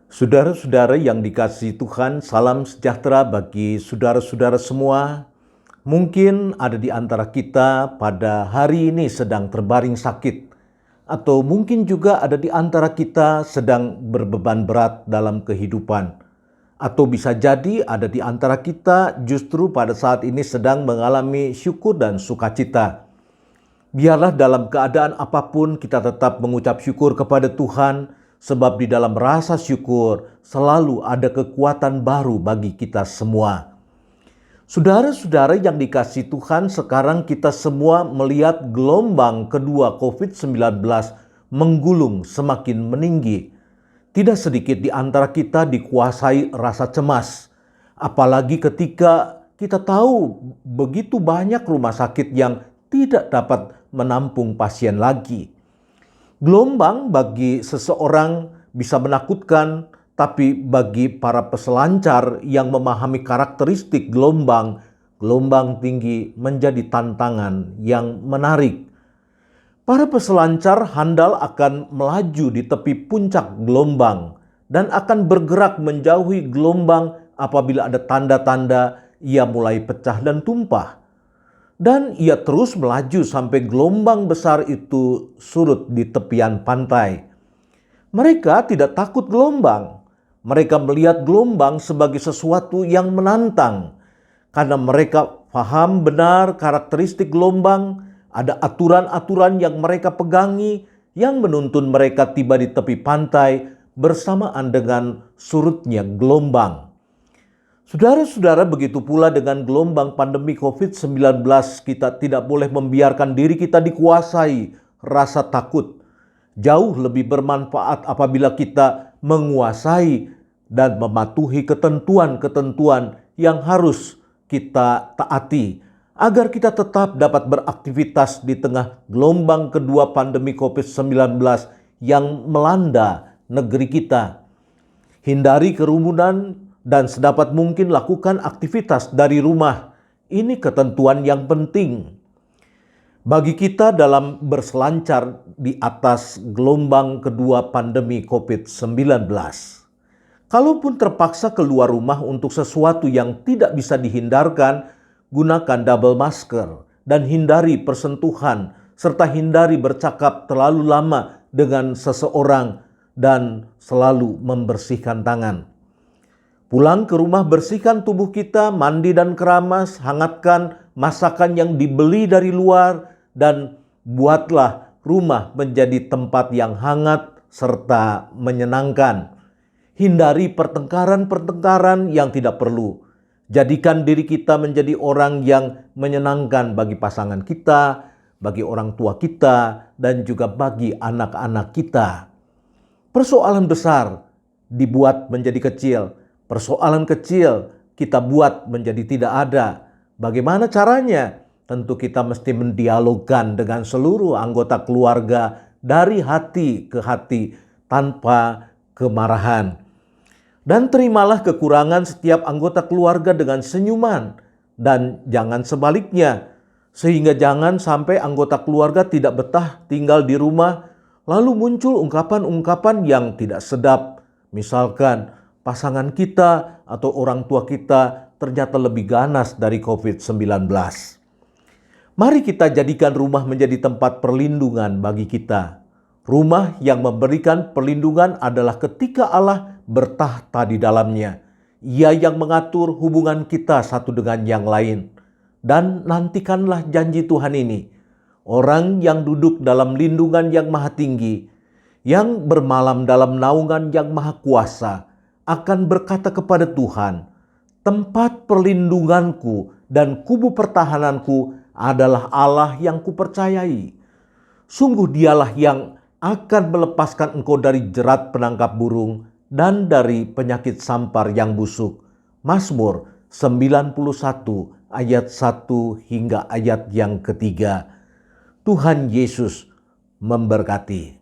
Saudara-saudara yang dikasihi Tuhan, salam sejahtera bagi saudara-saudara semua. Mungkin ada di antara kita pada hari ini sedang terbaring sakit, atau mungkin juga ada di antara kita sedang berbeban berat dalam kehidupan, atau bisa jadi ada di antara kita justru pada saat ini sedang mengalami syukur dan sukacita. Biarlah dalam keadaan apapun kita tetap mengucap syukur kepada Tuhan, sebab di dalam rasa syukur selalu ada kekuatan baru bagi kita semua. Saudara-saudara yang dikasihi Tuhan, sekarang kita semua melihat gelombang kedua COVID-19 menggulung semakin meninggi. Tidak sedikit di antara kita dikuasai rasa cemas, apalagi ketika kita tahu begitu banyak rumah sakit yang tidak dapat menampung pasien lagi. Gelombang bagi seseorang bisa menakutkan, tapi bagi para peselancar yang memahami karakteristik gelombang tinggi menjadi tantangan yang menarik. Para peselancar handal akan melaju di tepi puncak gelombang dan akan bergerak menjauhi gelombang apabila ada tanda-tanda ia mulai pecah dan tumpah. Dan ia terus melaju sampai gelombang besar itu surut di tepian pantai. Mereka tidak takut gelombang. Mereka melihat gelombang sebagai sesuatu yang menantang. Karena mereka paham benar karakteristik gelombang, ada aturan-aturan yang mereka pegangi yang menuntun mereka tiba di tepi pantai bersamaan dengan surutnya gelombang. Saudara-saudara, begitu pula dengan gelombang pandemi COVID-19, kita tidak boleh membiarkan diri kita dikuasai rasa takut. Jauh lebih bermanfaat apabila kita menguasai dan mematuhi ketentuan-ketentuan yang harus kita taati, agar kita tetap dapat beraktivitas di tengah gelombang kedua pandemi COVID-19 yang melanda negeri kita. Hindari kerumunan dan sedapat mungkin lakukan aktivitas dari rumah. Ini ketentuan yang penting bagi kita dalam berselancar di atas gelombang kedua pandemi COVID-19. Kalaupun terpaksa keluar rumah untuk sesuatu yang tidak bisa dihindarkan, gunakan double masker dan hindari persentuhan, serta hindari bercakap terlalu lama dengan seseorang dan selalu membersihkan tangan. Pulang ke rumah, bersihkan tubuh kita, mandi dan keramas, hangatkan masakan yang dibeli dari luar, dan buatlah rumah menjadi tempat yang hangat serta menyenangkan. Hindari pertengkaran-pertengkaran yang tidak perlu. Jadikan diri kita menjadi orang yang menyenangkan bagi pasangan kita, bagi orang tua kita, dan juga bagi anak-anak kita. Persoalan besar dibuat menjadi kecil. Persoalan kecil kita buat menjadi tidak ada. Bagaimana caranya? Tentu kita mesti mendialogkan dengan seluruh anggota keluarga dari hati ke hati tanpa kemarahan. Dan terimalah kekurangan setiap anggota keluarga dengan senyuman dan jangan sebaliknya. Sehingga jangan sampai anggota keluarga tidak betah tinggal di rumah lalu muncul ungkapan-ungkapan yang tidak sedap. Misalkan, pasangan kita atau orang tua kita ternyata lebih ganas dari COVID-19. Mari kita jadikan rumah menjadi tempat perlindungan bagi kita. Rumah yang memberikan perlindungan adalah ketika Allah bertahta di dalamnya. Ia yang mengatur hubungan kita satu dengan yang lain. Dan nantikanlah janji Tuhan ini. Orang yang duduk dalam lindungan yang maha tinggi, yang bermalam dalam naungan yang maha kuasa, akan berkata kepada Tuhan, tempat perlindunganku dan kubu pertahananku adalah Allah yang kupercayai. Sungguh dialah yang akan melepaskan engkau dari jerat penangkap burung dan dari penyakit sampar yang busuk. Mazmur 91 ayat 1 hingga ayat yang ketiga. Tuhan Yesus memberkati.